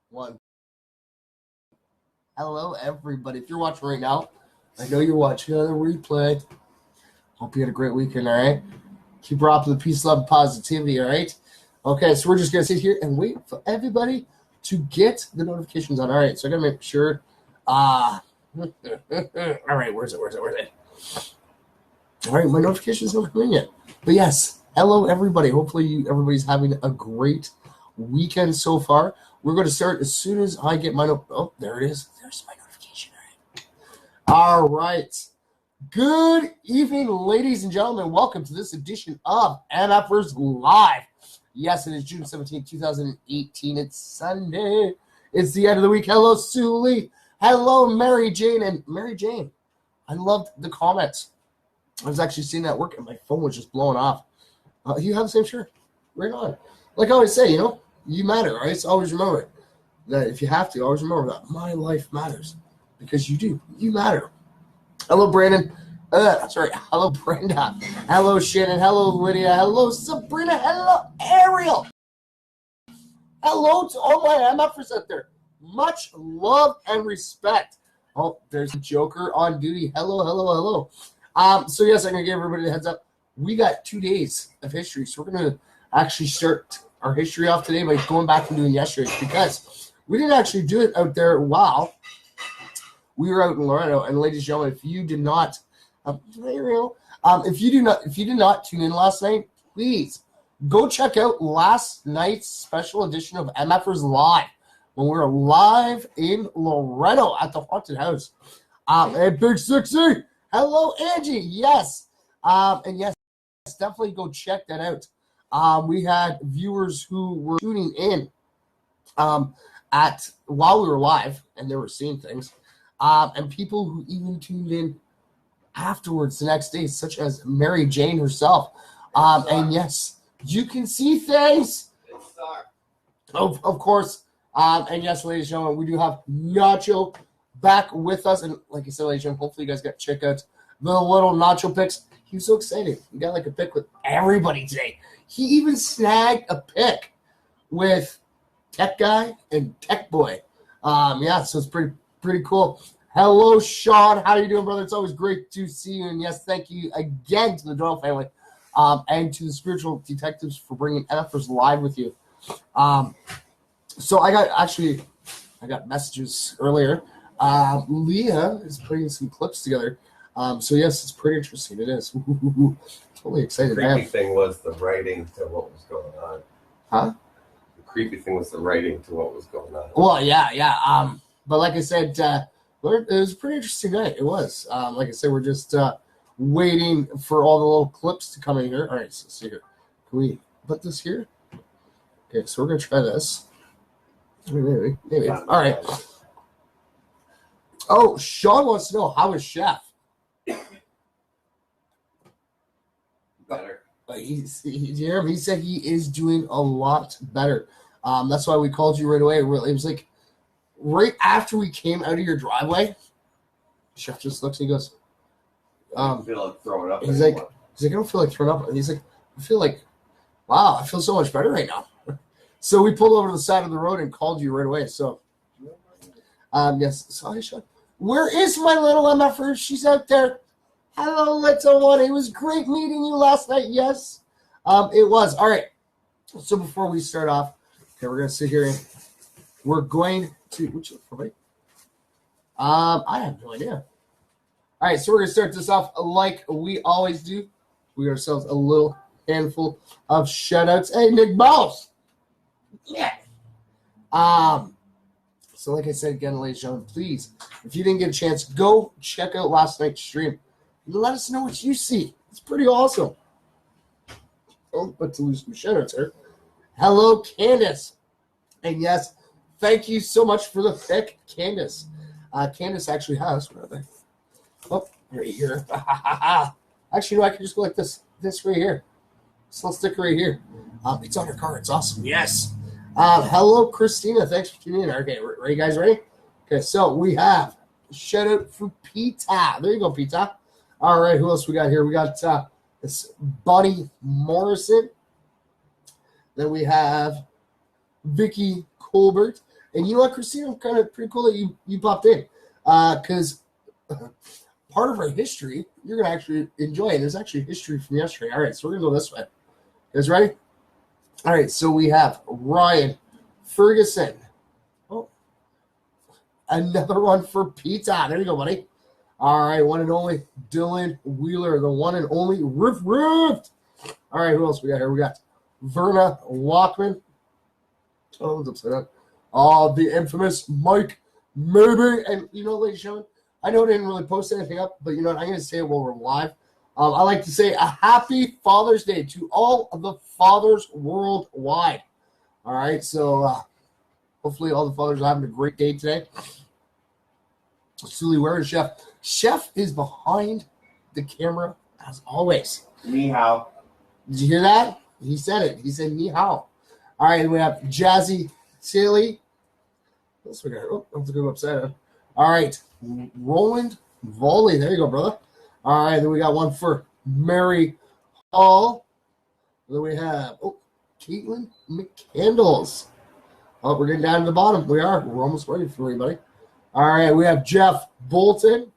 One. Hello, everybody. If you're watching right now, I know you're watching on the replay. Hope you had a great weekend, all right? Keep rocking the peace, love, and positivity, all right? Okay, so we're just going to sit here and wait for everybody to get the notifications on. All right, so I got to make sure. All right, where's it? All right, my notifications don't come in yet. But yes, hello, everybody. Hopefully everybody's having a great weekend so far. We're going to start as soon as I get my oh, there it is. There's my notification. All right. Good evening, ladies and gentlemen. Welcome to this edition of mfersmedia Live. Yes, it is June 17, 2018. It's Sunday. It's the end of the week. Hello, Sully. Hello, Mary Jane. And Mary Jane, I loved the comments. I was actually seeing that at work, and my phone was just blowing off. You have the same shirt. Right on. Like I always say, you matter, right? So always remember that if you have to, always remember that my life matters because you do. You matter. Hello, Brandon. Sorry. Hello, Brenda. Hello, Shannon. Hello, Lydia. Hello, Sabrina. Hello, Ariel. Hello to all my MFers out there. Much love and respect. Oh, there's a Joker on duty. Hello. So yes, I'm going to give everybody a heads up. We got 2 days of history, so we're going to actually start our history off today by going back and doing yesterday's because we didn't actually do it out there while we were out in Loretto. And ladies and gentlemen, if you did not, if you did not tune in last night, please go check out last night's special edition of MFers Live when we were live in Loretto at the haunted house. And Big 60, hello, Angie. Yes, and yes, definitely go check that out. We had viewers who were tuning in while we were live, and they were seeing things, and people who even tuned in afterwards the next day, such as Mary Jane herself. And yes, you can see things. Of course. And yes, ladies and gentlemen, we do have Nacho back with us. And like I said, ladies and gentlemen, hopefully you guys got to check out the little Nacho picks. He was so excited. He got like a pick with everybody today. He even snagged a pick with Tech Guy and Tech Boy. So it's pretty cool. Hello, Sean. How you doing, brother? It's always great to see you. And yes, thank you again to the Doyle family and to the Spiritual Detectives for bringing MFers Live with you. So I got messages earlier. Leah is putting some clips together. So yes, it's pretty interesting. It is. Totally excited. The creepy thing was the writing to what was going on. Huh? The creepy thing was the writing to what was going on. Well, yeah. But like I said, it was a pretty interesting night. It was. Like I said, we're just waiting for all the little clips to come in here. All right, so see here. Can we put this here? Okay, so we're gonna try this. Maybe. All right. Oh, Sean wants to know, how is Chef? Better. He said he is doing a lot better. That's why we called you right away. It was like right after we came out of your driveway. Chef just looks and he goes, I don't feel like throwing up. He's like, I don't feel like throwing up. And he's like, I feel like, wow, I feel so much better right now. So we pulled over to the side of the road and called you right away. So, yes. So hi, Sean. Where is my little MFer? She's out there. Hello, little one. It was great meeting you last night. Yes, it was. All right. So before we start off, okay, we're going to sit here and we're going to, which for me? I have no idea. All right. So we're going to start this off like we always do. We ourselves a little handful of shout outs. Hey, Nick Mouse. Yeah. So like I said again, ladies and gentlemen, please, if you didn't get a chance, go check out last night's stream. Let us know what you see. It's pretty awesome. Oh, but to lose some shout-outs here. Hello, Candace. And yes, thank you so much for the pick, Candace. Candace actually has, where are they? Oh, right here. Actually, no, I can just go like this. This right here. This little sticker right here. It's on her car. It's awesome. Yes. Hello, Christina. Thanks for tuning in. Okay, are you guys ready? Okay, so we have shout out for Pita. There you go, Pita. All right, who else we got here? We got this Bonnie Morrison. Then we have Vicky Colbert. And you know what, Christina? Kind of pretty cool that you popped in. Because part of our history, you're going to actually enjoy it. There's actually history from yesterday. All right, so we're going to go this way. You guys ready? All right, so we have Ryan Ferguson. Oh, another one for Pizza. There you go, buddy. All right, one and only Dylan Wheeler, the one and only Riff. All right, who else we got here? We got Verna Walkman. Oh, it's upside down. The infamous Mike Maybe. And you know, ladies and gentlemen, I know I didn't really post anything up, but you know what? I'm going to say it while we're live. I like to say a happy Father's Day to all of the fathers worldwide. All right, so hopefully all the fathers are having a great day today. Sully, where is Chef? Chef is behind the camera as always. Ni hao. Did you hear that? He said it. He said ni hao. All right, we have Jazzy Tilly. Let's figure out. Oh, I have to go upside down. All right, Roland Volley. There you go, brother. All right, then we got one for Mary Hall. Then we have Caitlin McCandles. Oh, we're getting down to the bottom. We are. We're almost ready for everybody. All right, we have Jeff Bolton.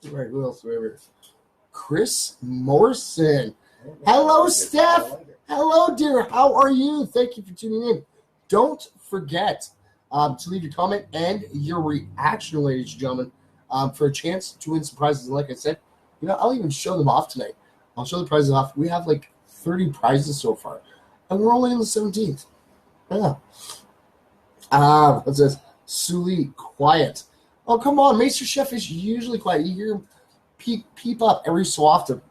All right, who else do we have here? Chris Morrison. Hello, Steph. Hello, dear. How are you? Thank you for tuning in. Don't forget to leave your comment and your reaction, ladies and gentlemen, for a chance to win some prizes. And like I said, you know, I'll even show them off tonight. I'll show the prizes off. We have like 30 prizes so far, and we're only in the 17th. Yeah. What's this? Sully quiet. Oh, come on. Master Chef is usually quiet. You hear him peep up every so often.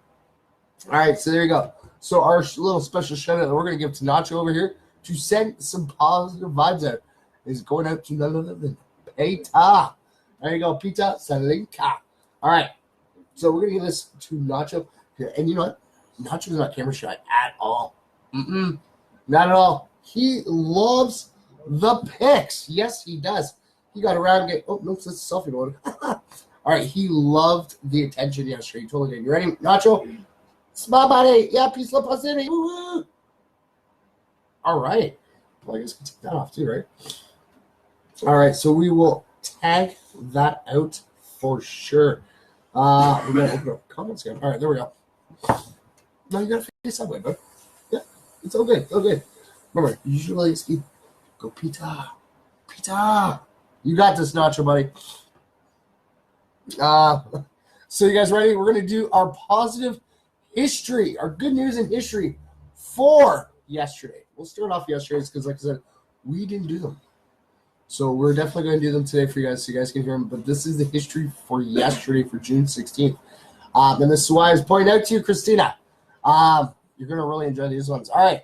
All right, so there you go. So our little special shout-out that we're going to give to Nacho over here to send some positive vibes out is going out to none other than Peta. There you go, Pita Salinka. All right, so we're going to give this to Nacho here. And you know what? Nacho's not camera shy at all. Not at all. He loves the pics. Yes, he does. He got around and get. Oh, no, that's a selfie mode. All right, he loved the attention yesterday. He totally did. You ready, Nacho? It's my buddy. Yeah, peace, love, positivity. Woo-hoo. All right. Well, I guess we can take that off too, right? All right, so we will tag that out for sure. We're going to open up comments again. All right, there we go. No, you got to face that way, bud. Yeah, it's all good. All good. Remember, usually go Pita. Pita. You got this, Nacho, buddy. So you guys ready? We're going to do our positive history, our good news in history for yesterday. We'll start off yesterday's because, like I said, we didn't do them. So we're definitely going to do them today for you guys so you guys can hear them. But this is the history for yesterday for June 16th. And this is why I was pointing out to you, Christina. You're going to really enjoy these ones. All right.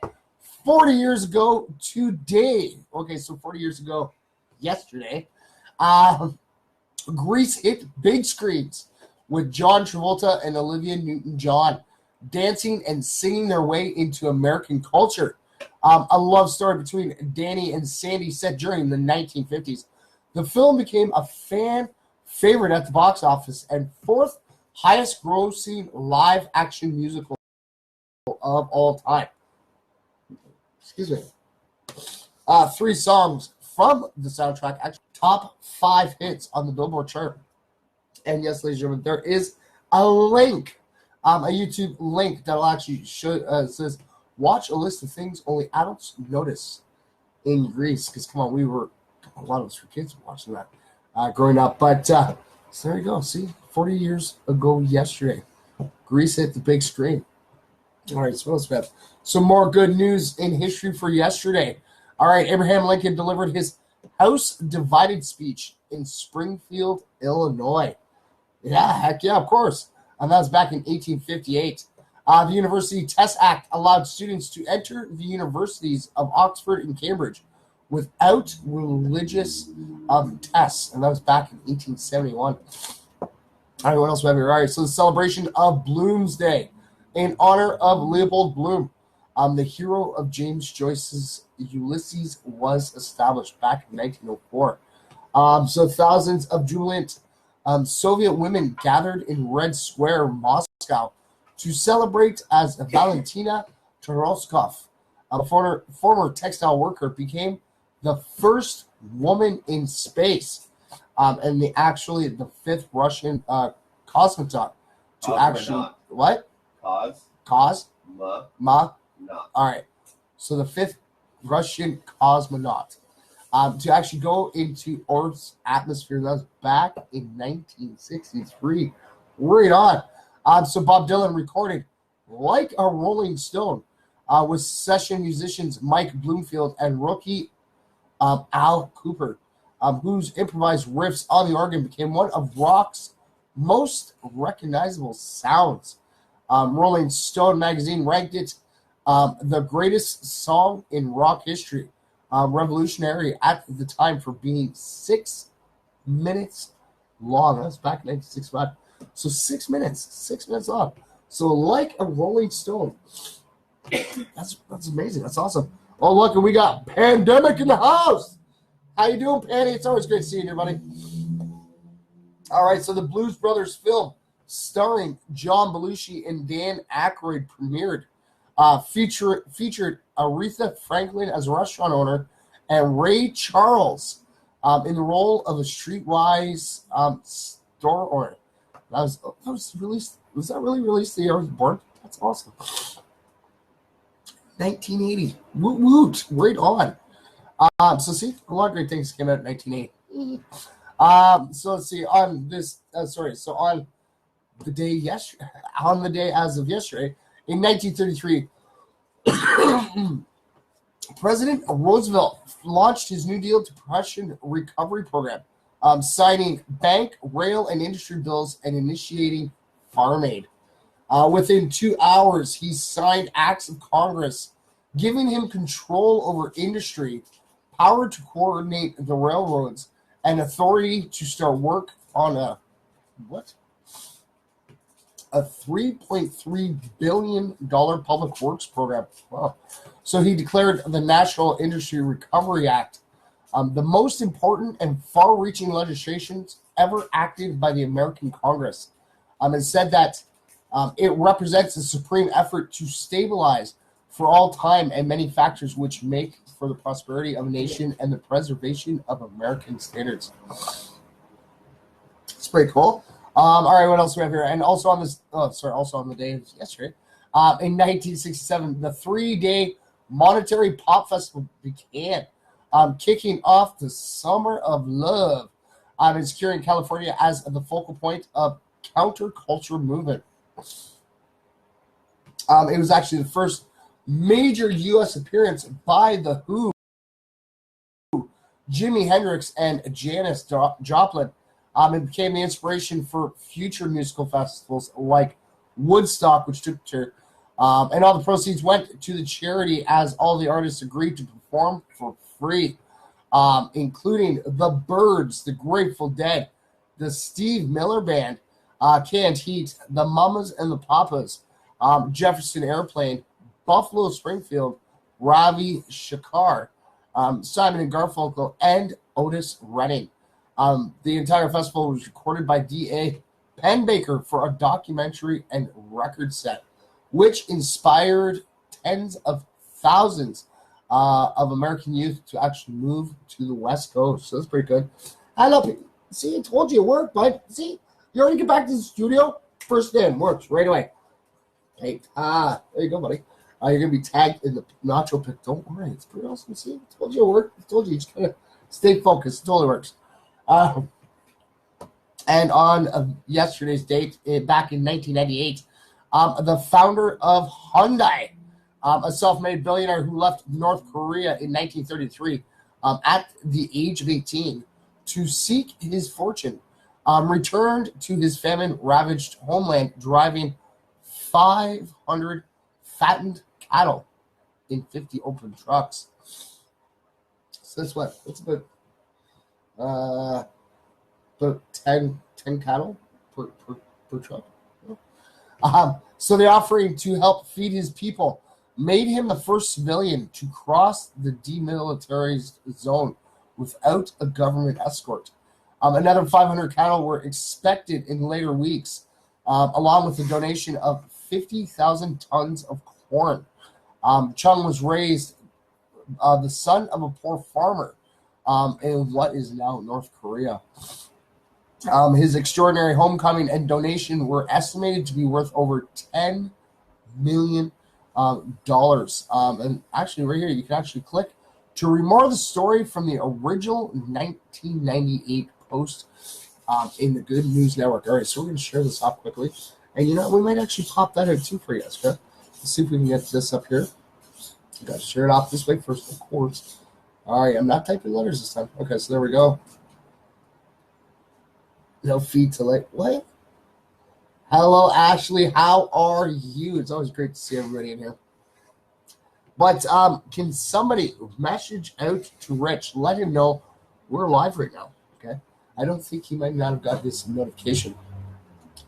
40 years ago today. Okay, so 40 years ago yesterday. Grease hit big screens with John Travolta and Olivia Newton-John dancing and singing their way into American culture. A love story between Danny and Sandy set during the 1950s. The film became a fan favorite at the box office and fourth highest grossing live action musical of all time. Excuse me. 3 songs from the soundtrack actually top 5 hits on the Billboard chart. And yes, ladies and gentlemen, there is a link, a YouTube link that'll actually show says watch a list of things only adults notice in Greece. Because come on, a lot of us were kids watching that growing up. But so there you go. See, 40 years ago yesterday, Greece hit the big screen. All right, so what else we have? Some more good news in history for yesterday. All right, Abraham Lincoln delivered his House divided speech in Springfield, Illinois. Yeah, heck yeah, of course. And that was back in 1858. The University Test Act allowed students to enter the universities of Oxford and Cambridge without religious tests. And that was back in 1871. All right, what else we have here? All right, so the celebration of Bloomsday in honor of Leopold Bloom. The hero of James Joyce's Ulysses was established back in 1904. So thousands of jubilant Soviet women gathered in Red Square, Moscow, to celebrate as Valentina Tereshkov, a former textile worker, became the first woman in space, and the 5th Russian cosmonaut to actually what? Cause? Ma? Not. All right. So the 5th Russian cosmonaut to actually go into Earth's atmosphere. That was back in 1963. Right on. So Bob Dylan recorded Like a Rolling Stone with session musicians Mike Bloomfield and rookie Al Cooper, whose improvised riffs on the organ became one of rock's most recognizable sounds. Rolling Stone magazine ranked it the greatest song in rock history, revolutionary at the time for being 6 minutes long. That's back in 1965. So 6 minutes long. So Like a Rolling Stone. That's amazing. That's awesome. Oh, look, and we got Pandemic in the house. How you doing, Pandy? It's always great seeing you, buddy. All right, so the Blues Brothers film starring John Belushi and Dan Aykroyd premiered. Featured Aretha Franklin as a restaurant owner and Ray Charles in the role of a streetwise store owner. That was released. Was that really released the year I was born? That's awesome. 1980. Woot woot. Right on. So see, a lot of great things came out in 1980. So let's see. On this, So on the day as of yesterday, in 1933, President Roosevelt launched his New Deal Depression Recovery Program, signing bank, rail, and industry bills and initiating Farm Aid. Within 2 hours, he signed acts of Congress giving him control over industry, power to coordinate the railroads, and authority to start work on a $3.3 billion public works program. Wow. So he declared the National Industry Recovery Act the most important and far-reaching legislation ever acted by the American Congress, and said that it represents a supreme effort to stabilize for all time and many factors which make for the prosperity of a nation and the preservation of American standards. It's pretty cool. All right, what else do we have here? And also on this, also on the day of yesterday, in 1967, the 3-day Monterey Pop Festival began, kicking off the Summer of Love, and securing California as the focal point of counterculture movement. It was actually the first major U.S. appearance by The Who, Jimi Hendrix, and Janis Joplin. It became the inspiration for future musical festivals like Woodstock, which took to, and all the proceeds went to the charity as all the artists agreed to perform for free, including the Byrds, the Grateful Dead, the Steve Miller Band, Canned Heat, the Mamas and the Papas, Jefferson Airplane, Buffalo Springfield, Ravi Shankar, Simon and Garfunkel, and Otis Redding. The entire festival was recorded by D.A. Penbaker for a documentary and record set, which inspired tens of thousands of American youth to actually move to the West Coast. So that's pretty good. Hello, see, I told you it worked, bud. See, you already get back to the studio. First in, works right away. Hey, there you go, buddy. You're going to be tagged in the nacho pic. Don't worry. It's pretty awesome. See, I told you it worked. I told you. You just kind of stay focused. It totally works. And on yesterday's date, back in 1998, the founder of Hyundai, a self-made billionaire who left North Korea in 1933 at the age of 18 to seek his fortune, returned to his famine-ravaged homeland driving 500 fattened cattle in 50 open trucks. So that's what? That's about 10 cattle per truck. So the offering to help feed his people made him the first civilian to cross the demilitarized zone without a government escort. Another 500 cattle were expected in later weeks, along with the donation of 50,000 tons of corn. Chung was raised the son of a poor farmer in what is now North Korea. His extraordinary homecoming and donation were estimated to be worth over $10 million. And actually, right here, you can actually click to read more of the story from the original 1998 post in the Good News Network. All right, so we're going to share this off quickly. And, we might actually pop that out, too, for you guys. Okay? Let's see if we can get this up here. Got to share it off this way first, of course. All right, I'm not typing letters this time. Okay, so there we go. No feed to like what? Hello, Ashley. How are you? It's always great to see everybody in here. But can somebody message out to Rich? Let him know we're live right now. Okay. I don't think he might not have got this notification.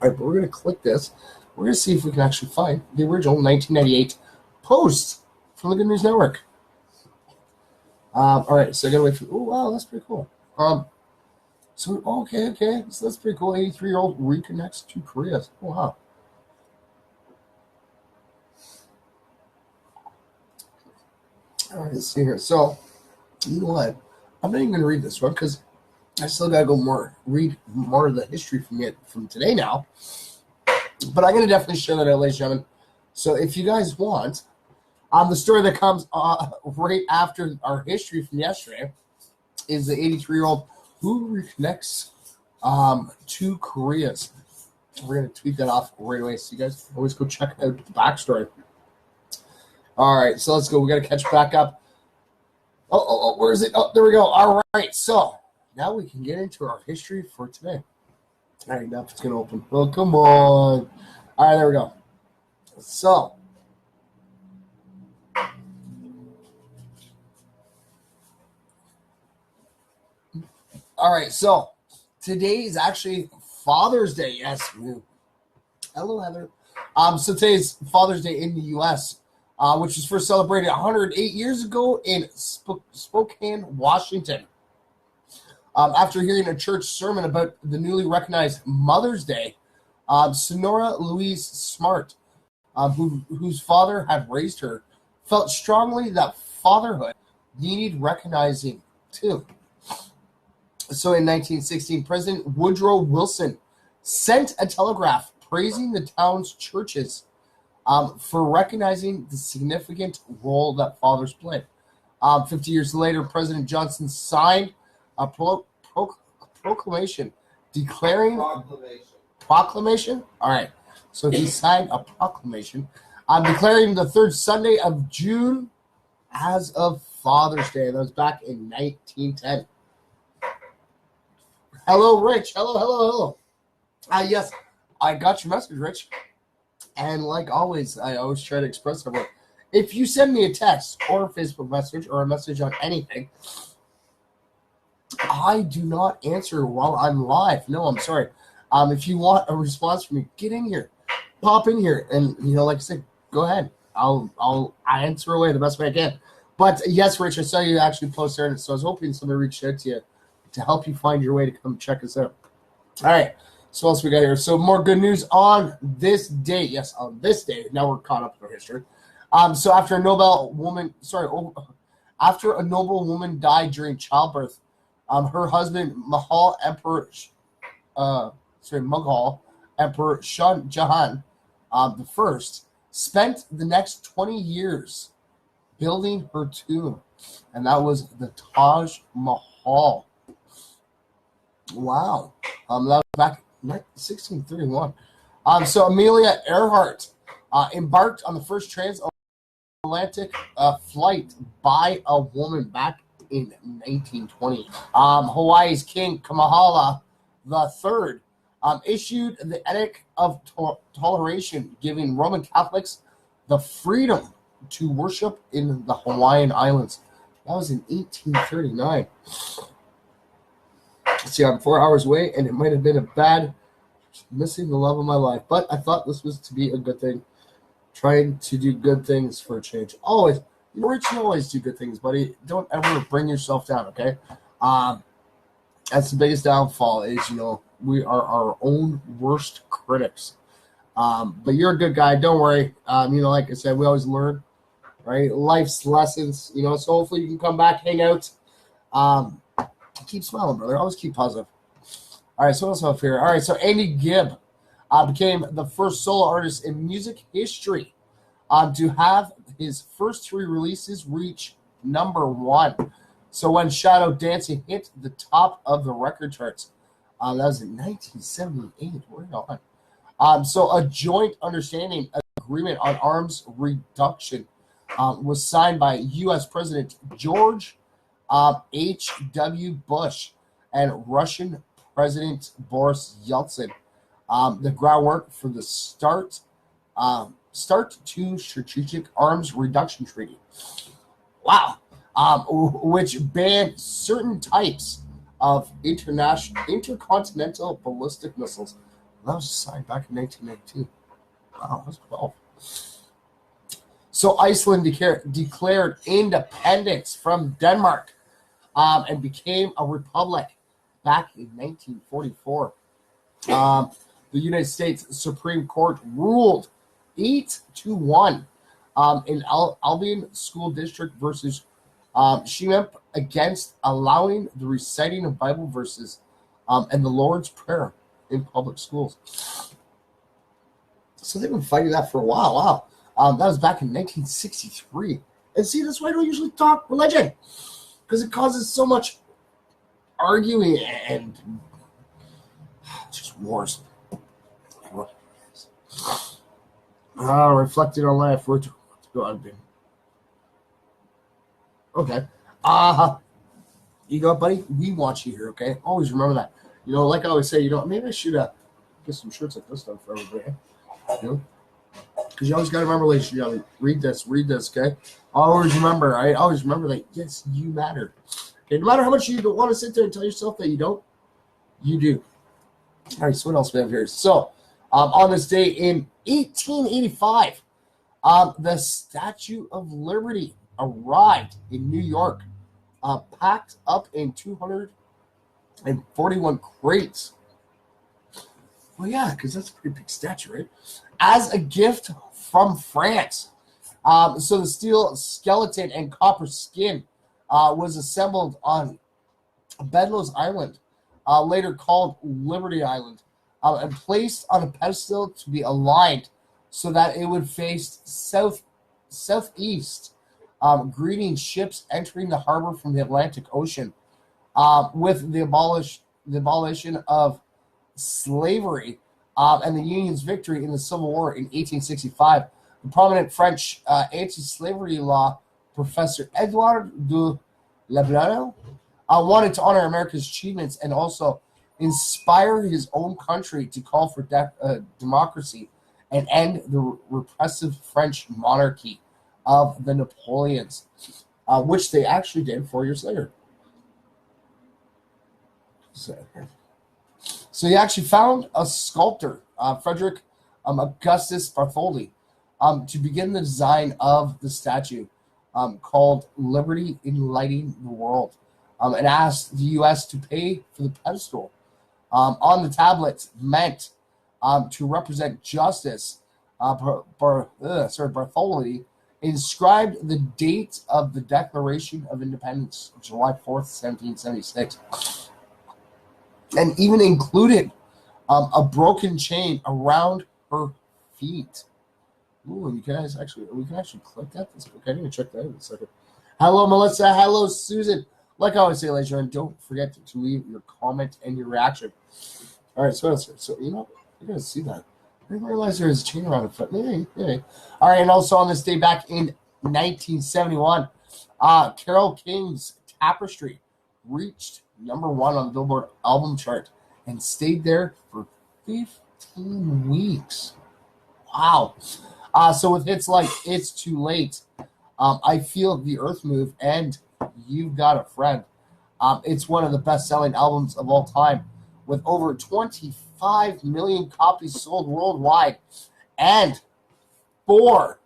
All right, but we're gonna click this. We're gonna see if we can actually find the original 1998 post from the Good News Network. All right, so I gotta wait for. Oh wow, that's pretty cool. So okay. So that's pretty cool. 83-year-old reconnects to Korea. Oh wow. All right, let's see here. So, you know what? I'm not even gonna read this one because I still gotta read more of the history from today now. But I'm gonna definitely share that out, ladies and gentlemen. So if you guys want, the story that comes right after our history from yesterday is the 83-year-old who reconnects to Koreas. We're going to tweet that off right away, so you guys can always go check out the backstory. All right, so let's go. We got to catch back up. Oh, where is it? Oh, there we go. All right, so now we can get into our history for today. All right, now it's going to open. Oh, come on. All right, there we go. So, all right, so today is actually Father's Day. Yes. Hello, Heather. So today's Father's Day in the U.S., which was first celebrated 108 years ago in Spokane, Washington. After hearing a church sermon about the newly recognized Mother's Day, Sonora Louise Smart, whose father had raised her, felt strongly that fatherhood needed recognizing too. So in 1916, President Woodrow Wilson sent a telegraph praising the town's churches for recognizing the significant role that fathers played. 50 years later, President Johnson signed a proclamation declaring... Proclamation? All right. So he signed a proclamation declaring the third Sunday of June as of Father's Day. That was back in 1910. Hello, Rich. Hello. Yes, I got your message, Rich. And like always, I always try to express everyone. If you send me a text or a Facebook message or a message on anything, I do not answer while I'm live. No, I'm sorry. If you want a response from me, get in here. Pop in here. And, like I said, go ahead. I'll answer away the best way I can. But, yes, Rich, I saw you actually post there, so I was hoping somebody reached out to you to help you find your way to come check us out. All right, so what else we got here? So more good news on this day. Yes, on this day. Now we're caught up in our history. So after a noble woman died during childbirth, her husband Mughal Emperor Shah Jahan the First spent the next 20 years building her tomb, and that was the Taj Mahal. Wow. That was back in 1631. So Amelia Earhart embarked on the first transatlantic flight by a woman back in 1920. Hawaii's King Kamehameha III issued the Edict of Toleration, giving Roman Catholics the freedom to worship in the Hawaiian Islands. That was in 1839. See, I'm 4 hours away, and it might have been a bad missing the love of my life, but I thought this was to be a good thing. Trying to do good things for a change. Always, Rich, you always do good things, buddy. Don't ever bring yourself down, okay? That's the biggest downfall is, we are our own worst critics. But you're a good guy. Don't worry. Like I said, we always learn, right? Life's lessons, so hopefully you can come back, hang out. Keep smiling, brother. Always keep positive. All right, so what else have here? All right, so Andy Gibb became the first solo artist in music history to have his first 3 releases reach number 1. So when Shadow Dancing hit the top of the record charts, that was in 1978. Right on. So a joint understanding agreement on arms reduction was signed by U.S. President George H.W. Bush and Russian President Boris Yeltsin. The groundwork for the START to Strategic Arms Reduction Treaty. Wow. Which banned certain types of intercontinental ballistic missiles. That was signed back in 1992. Wow, that's 12. So Iceland declared independence from Denmark and became a republic back in 1944. The United States Supreme Court ruled 8-1 in Albion School District versus Shemep against allowing the reciting of Bible verses and the Lord's Prayer in public schools. So they've been fighting that for a while. Wow. That was back in 1963. And see, that's why I don't usually talk religion, because it causes so much arguing and just wars. Reflected on life. Where to go on, baby? Okay. You go, buddy. We want you here, okay? Always remember that. You know, like I always say, maybe I should get some shirts like this done for everybody. Because you always got to remember, ladies and gentlemen, read this, okay? Always remember, right? Always remember that, yes, you matter. Okay, no matter how much you don't want to sit there and tell yourself that you don't, you do. All right, so what else we have here? So, on this day in 1885, the Statue of Liberty arrived in New York, packed up in 241 crates. Well, yeah, because that's a pretty big statue, right? As a gift from France. So the steel skeleton and copper skin was assembled on Bedloe's Island, later called Liberty Island, and placed on a pedestal to be aligned so that it would face southeast, greeting ships entering the harbor from the Atlantic Ocean. With the abolition of slavery and the Union's victory in the Civil War in 1865, the prominent French anti-slavery law professor Edouard de Leblanc wanted to honor America's achievements and also inspire his own country to call for democracy and end the repressive French monarchy of the Napoleons, which they actually did 4 years later. So he actually found a sculptor, Frederick Augustus Bartholdi, to begin the design of the statue called Liberty Enlightening the World, and asked the U.S. to pay for the pedestal. On the tablets meant to represent justice, Bartholdi inscribed the date of the Declaration of Independence, July 4th, 1776. And even included a broken chain around her feet. Ooh, we can actually click that. Okay, I need to check that in a second. Hello, Melissa. Hello, Susan. Like I always say, ladies and gentlemen, don't forget to leave your comment and your reaction. All right, so you're gonna see that. I didn't realize there was a chain around her foot. Maybe. All right, and also on this day back in 1971, Carole King's Tapestry reached number 1 on the Billboard album chart and stayed there for 15 weeks. Wow. So with hits like It's Too Late, I Feel the Earth Move, and You've Got a Friend, it's one of the best-selling albums of all time, with over 25 million copies sold worldwide and 4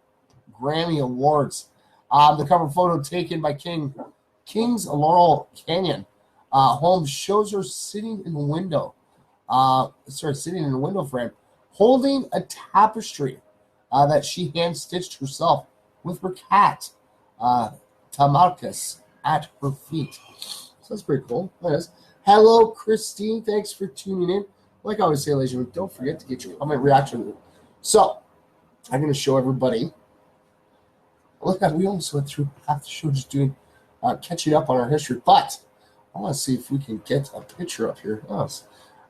Grammy Awards. The cover photo taken by King's Laurel Canyon home shows her sitting in the window frame, holding a tapestry that she hand-stitched herself with her cat, Tamarcus, at her feet. So That's pretty cool. That is. Hello, Christine. Thanks for tuning in. Like I always say, ladies and gentlemen, don't forget to get your comment reaction. So, I'm going to show everybody. Look at, we almost went through half the show just doing, catching up on our history. But I want to see if we can get a picture up here.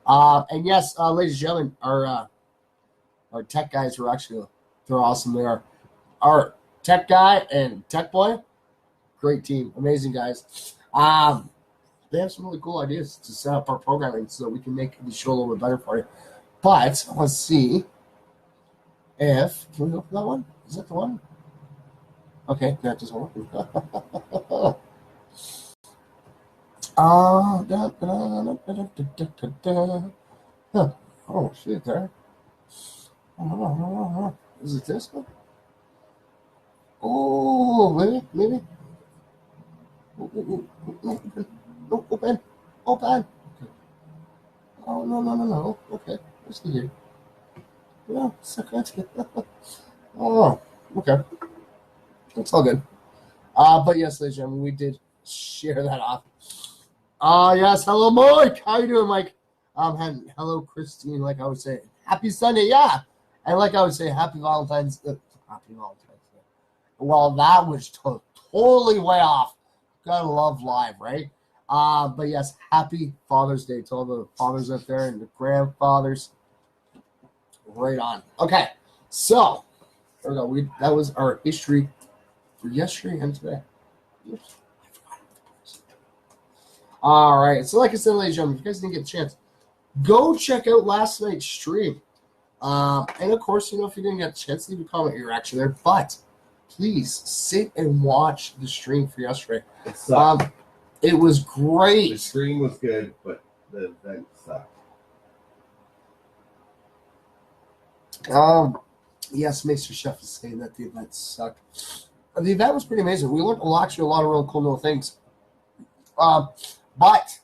And yes, ladies and gentlemen, our tech guys are actually, they're awesome. They are. Our tech guy and tech boy, great team, amazing guys. They have some really cool ideas to set up our programming so that we can make the show a little bit better for you. But let's see if, can we open that one? Is that the one? Okay, that doesn't work. Oh, shit, there. Is it this one? Oh, maybe. Open. Okay. Oh, no. Okay, let's see here. Yeah, second. Oh, okay. That's all good. But yes, ladies and gentlemen, we did share that off. Yes, hello, Mike. How you doing, Mike? And hello, Christine. Like I would say, happy Sunday, yeah. And like I would say, happy Valentine's Day. Well, that was totally way off. Gotta love live, right? But yes, happy Father's Day to all the fathers out there and the grandfathers. Right on. Okay, so there we go. That was our history for yesterday and today. Oops. All right. So, like I said, ladies and gentlemen, if you guys didn't get a chance, go check out last night's stream. And of course, if you didn't get a chance, leave a comment your reaction there. But please sit and watch the stream for yesterday. It was great. The stream was good, but the event sucked. Yes, Master Chef is saying that the event sucked. The event was pretty amazing. We learned actually a lot of really cool little things. But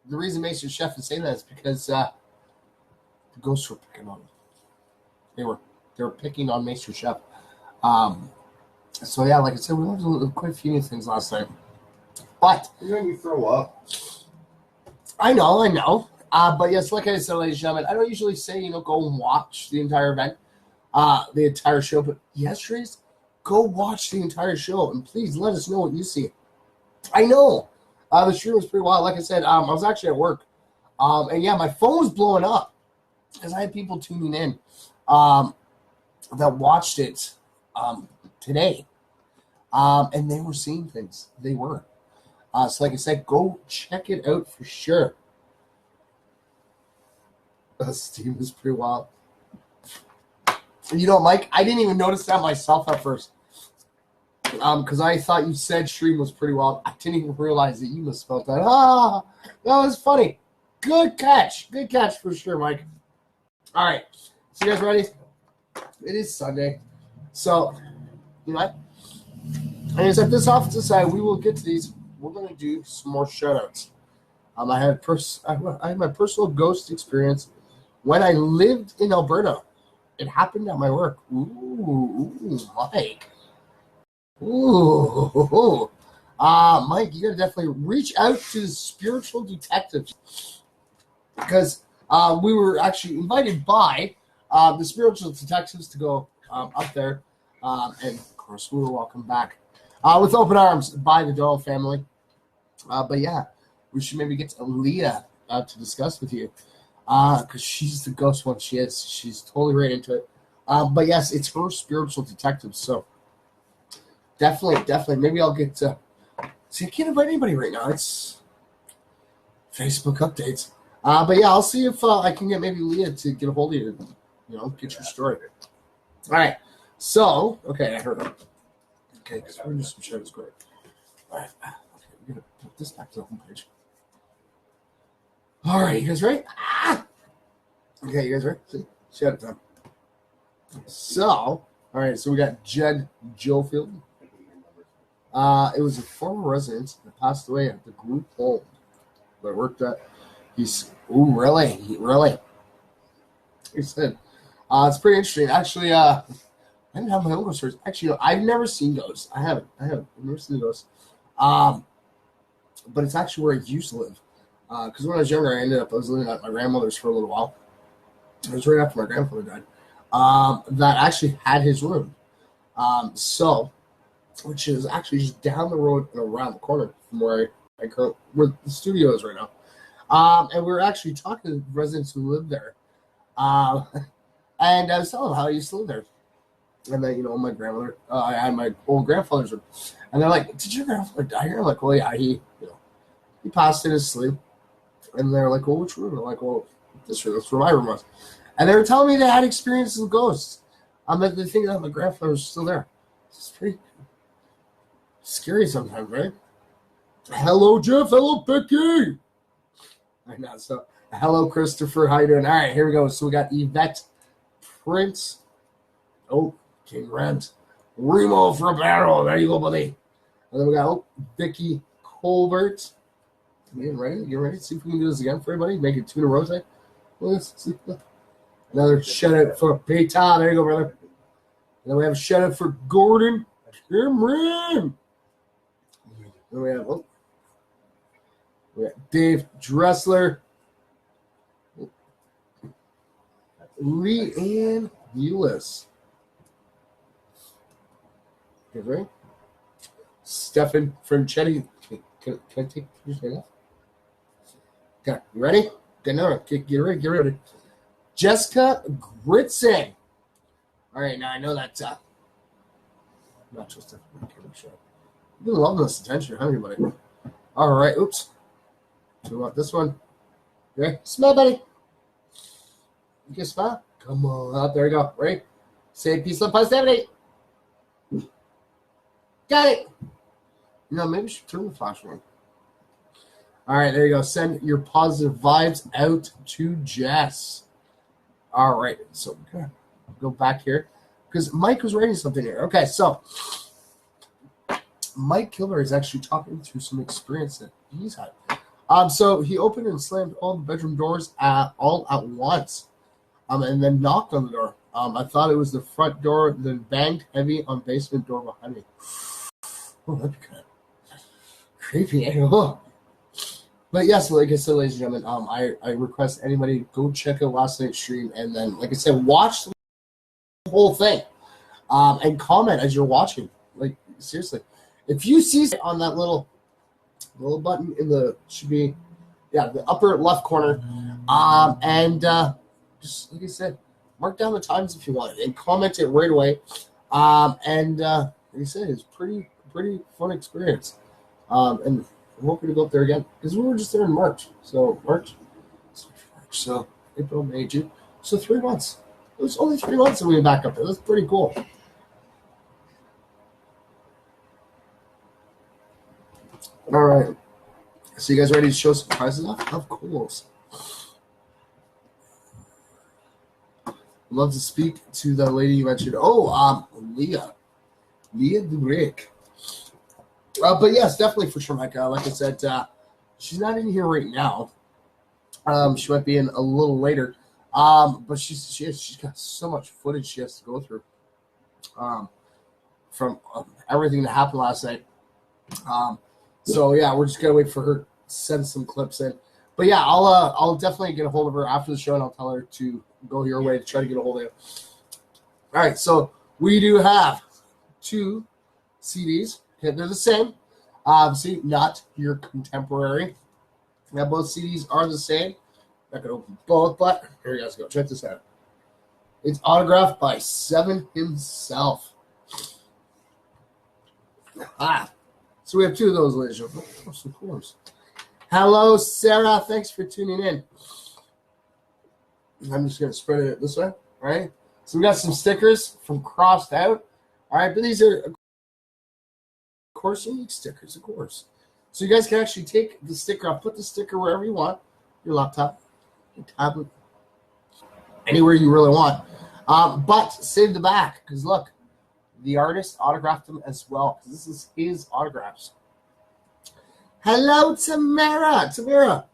the reason Master Chef is saying that is because the ghosts were picking on him. They were picking on Master Chef. So yeah, like I said, we learned quite a few new things last night. But You made me throw up. I know. But yes, like I said, ladies and gentlemen, I don't usually say, go and watch the entire event, the entire show. But yesterday's, go watch the entire show. And please let us know what you see. I know. The stream was pretty wild. Like I said, I was actually at work. And yeah, my phone was blowing up because I had people tuning in that watched it today. And they were seeing things. They were. So like I said, go check it out for sure. Steve was pretty wild. Mike, I didn't even notice that myself at first. Because I thought you said stream was pretty wild. I didn't even realize that you must have felt that. That was funny. Good catch. Good catch for sure, Mike. All right. So you guys ready? It is Sunday. So, you know what? And as at this office side, we will get to these. We're going to do some more shoutouts. I had my personal ghost experience when I lived in Alberta. It happened at my work. Ooh, Mike. Ooh. Mike, you got to definitely reach out to the spiritual detectives because we were actually invited by the spiritual detectives to go up there. And, of course, we were welcomed back with open arms by the Doyle family. But, yeah, we should maybe get to Leah to discuss with you because she's the ghost one. She is. She's totally right into it. But, yes, it's her spiritual detective. So, definitely. Maybe I'll get to see. I can't invite anybody right now. It's Facebook updates. But, yeah, I'll see if I can get maybe Leah to get a hold of you. Get your story. All right. So, okay, I heard her. Okay, because we're going to do some shows. Great. All right. Okay, we're going to put this back to the homepage. All right, you guys ready? Okay, you guys ready? See? Shout it time. So, all right, so we got Jed Jofield. It was a former resident that passed away at the group home that I worked at. Really? He said, it's pretty interesting. Actually, I didn't have my own ghost stories. Actually, I've never seen ghosts. I haven't. I've never seen ghosts. but it's actually where I used to live. Because when I was younger, I was living at my grandmother's for a little while. It was right after my grandfather died. That actually had his room. Which is actually just down the road and around the corner from where where the studio is right now. And we were actually talking to residents who live there. And I was telling them how I used to live there. And then, my grandmother, I had my old grandfather's room. And they're like, "Did your grandfather die here?" I'm like, "Well, yeah, he passed in his sleep." And they're like, "Well, which room?" I'm like, "Well, this room. That's where my room was." And they were telling me they had experiences with ghosts. That they think that my grandfather was still there. It's pretty scary sometimes, right? Hello, Jeff. Hello, Becky. I know. So, hello, Christopher. How you doing? All right, here we go. So we got Yvette Prince. Oh, King Rent. Remo Frabero. There you go, buddy. And then we got Vicky Colbert. Man, ready? You ready? See if we can do this again for everybody. Make it 2 in a row today. Another shout out for Peyton. There you go, brother. And then we have a shout out for Gordon Cameron. Then we have Dave Dressler. Lee Ann Eulis. Okay, right? Stefan Franchetti. Can I take your hand off? Okay, you ready? Okay, no, get ready. Jessica Gritzing. All right, now I know that. Not just a show. You've been loving this attention, haven't you, buddy? All right, oops. Do you want this one? Okay, smell, buddy. You can smell? Come on, there you go. Ready? Say peace, love, positivity. Got it. Maybe we should turn the flash on. All right, there you go. Send your positive vibes out to Jess. All right, so we're going to go back here because Mike was writing something here. Okay, so Mike Kilmer is actually talking through some experience that he's had. So he opened and slammed all the bedroom doors all at once, and then knocked on the door. I thought it was the front door, then banged heavy on basement door behind me. Oh, that'd be kind of creepy. But yes, like I said, ladies and gentlemen, I request anybody go check out last night's stream, and then, like I said, watch the whole thing, and comment as you're watching. Like, seriously, if you see on that little button in the the upper left corner, and just like I said, mark down the times if you want, and comment it right away. And like I said, it's pretty fun experience, and I'm hoping to go up there again because we were just there in March. So so April, May, June. So 3 months. It was only 3 months that we went back up there. That's pretty cool. All right. So you guys ready to show some prizes off? Of course. I'd love to speak to the lady you mentioned. Leah Durek. But yes, definitely for sure, Mike. Like I said, she's not in here right now. She might be in a little later. But she's got so much footage she has to go through from everything that happened last night. So yeah, we're just gonna wait for her to send some clips in. But yeah, I'll definitely get a hold of her after the show, and I'll tell her to go your way to try to get a hold of you. All right, so we do have 2 CDs. Okay, they're the same. Obviously, not your contemporary. Now, both CDs are the same. Not going to open both, but here you guys go. Check this out. It's autographed by Seven himself. So we have 2 of those, ladies and gentlemen. Of course. Hello, Sarah. Thanks for tuning in. I'm just going to spread it this way. All right. So we got some stickers from Crossed Out. All right, but these are, of course, unique stickers, of course. So you guys can actually take the sticker off, put the sticker wherever you want, your laptop, your tablet, anywhere you really want. But save the back, because look, the artist autographed them as well, because this is his autographs. Hello, Tamara. Tamara,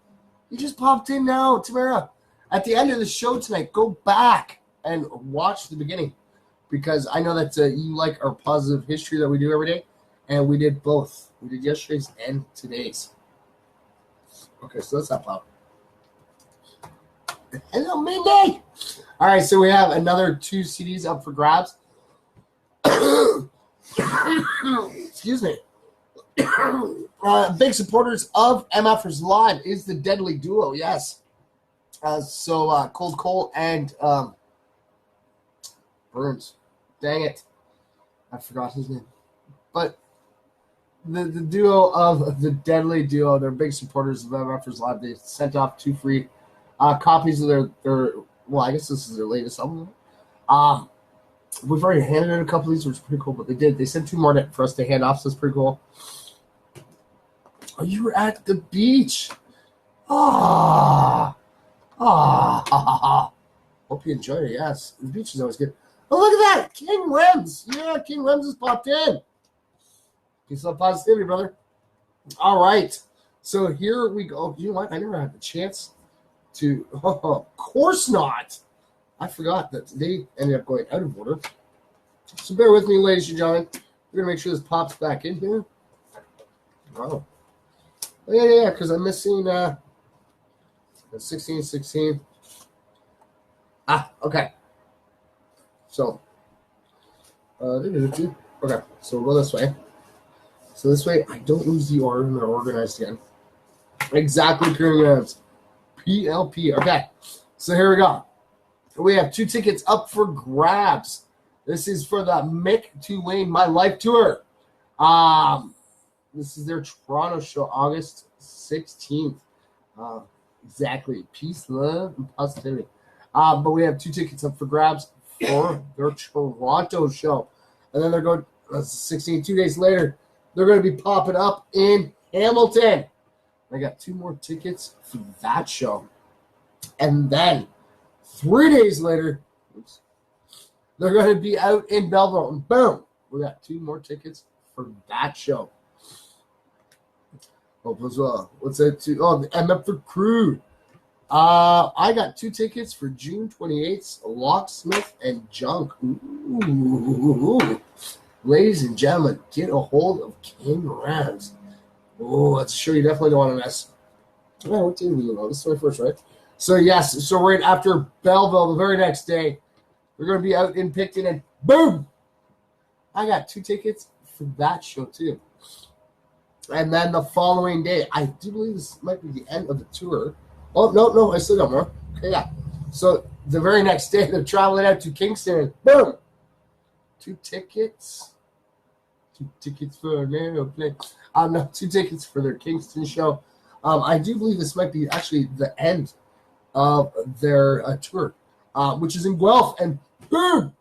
you just popped in now. Tamara, at the end of the show tonight, go back and watch the beginning, because I know that you like our positive history that we do every day, and we did both. We did yesterday's and today's. Okay, so that's that pop. Hello, Mindy. All right, so we have another 2 CDs up for grabs. Excuse me. Big supporters of MFers Live is the Deadly Duo. Yes. So Cold Cole and Burns. Dang it. I forgot his name. But the duo of the Deadly Duo, they're big supporters of MFers Live. They sent off 2 free copies of their well, I guess this is their latest album. We've already handed in a couple of these, which is pretty cool, but they sent 2 more for us to hand off, so it's pretty cool. Oh, you were at the beach. Hope you enjoyed it. Yes, the beach is always good. Oh, look at that, King Rems. Yeah, King Rems has popped in. Peace of positivity, brother. All right, so here we go. You know what? I never had the chance to. Of course not. I forgot that they ended up going out of order. So bear with me, ladies and gentlemen. We're gonna make sure this pops back in here. Wow. Oh, yeah, because I'm missing 16. Okay. So, okay, so we'll go this way. So this way, I don't lose the order and they're organized again. Exactly, PLP. Okay, so here we go. We have 2 tickets up for grabs. This is for the Mick Tulane My Life Tour. This is their Toronto show, August 16th. Exactly. Peace, love, and positivity. But we have 2 tickets up for grabs for their Toronto show. And then they're going, 2 days later, they're going to be popping up in Hamilton. I got 2 more tickets for that show. And then 3 days later, they're going to be out in Belleville. And boom, we got 2 more tickets for that show. What's that? The MF for Crew. I got 2 tickets for June 28th, Locksmith and Junk. Ooh. Ladies and gentlemen, get a hold of King Rams. Oh, that's a show you definitely don't want to miss. Oh, what day do we know? This is 21st, right? So, yes, so right after Belleville, the very next day, we're going to be out in Picton, and boom! I got 2 tickets for that show, too. And then the following day, I do believe this might be the end of the tour. Oh, no, I still got more. Okay, yeah. So the very next day, they're traveling out to Kingston, and boom! 2 tickets. 2 tickets for an airplane. No, 2 tickets for their Kingston show. I do believe this might be actually the end of their tour, which is in Guelph, and boom!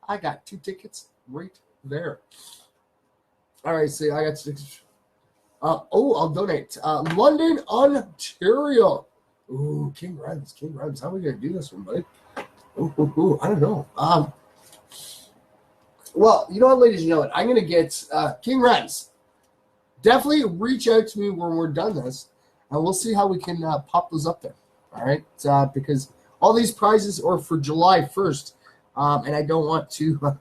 I got 2 tickets right there. All right, so I got 2 tickets. I'll donate. London, Ontario. Ooh, King Rhymes. How are we going to do this one, buddy? Ooh, I don't know. Well, you know what, ladies and gentlemen? I'm going to get King Rhymes. Definitely reach out to me when we're done this, and we'll see how we can pop those up there. All right? Because all these prizes are for July 1st, and I don't want to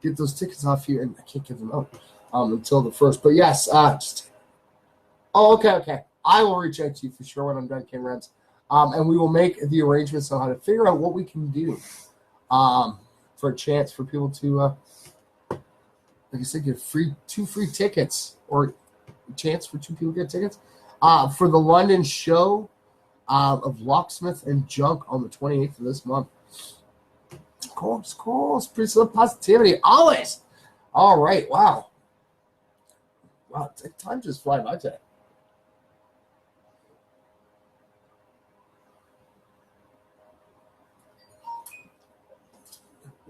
get those tickets off you, and I can't give them out until the 1st. But yes, okay. I will reach out to you for sure when I'm done, King Rams. And we will make the arrangements on how to figure out what we can do for a chance for people to, like I said, get 2 free tickets, or a chance for 2 people to get tickets for the London show of Locksmith and Junk on the 28th of this month. Of course. Pretty slow positivity, always. All right, wow. Time just flies by today.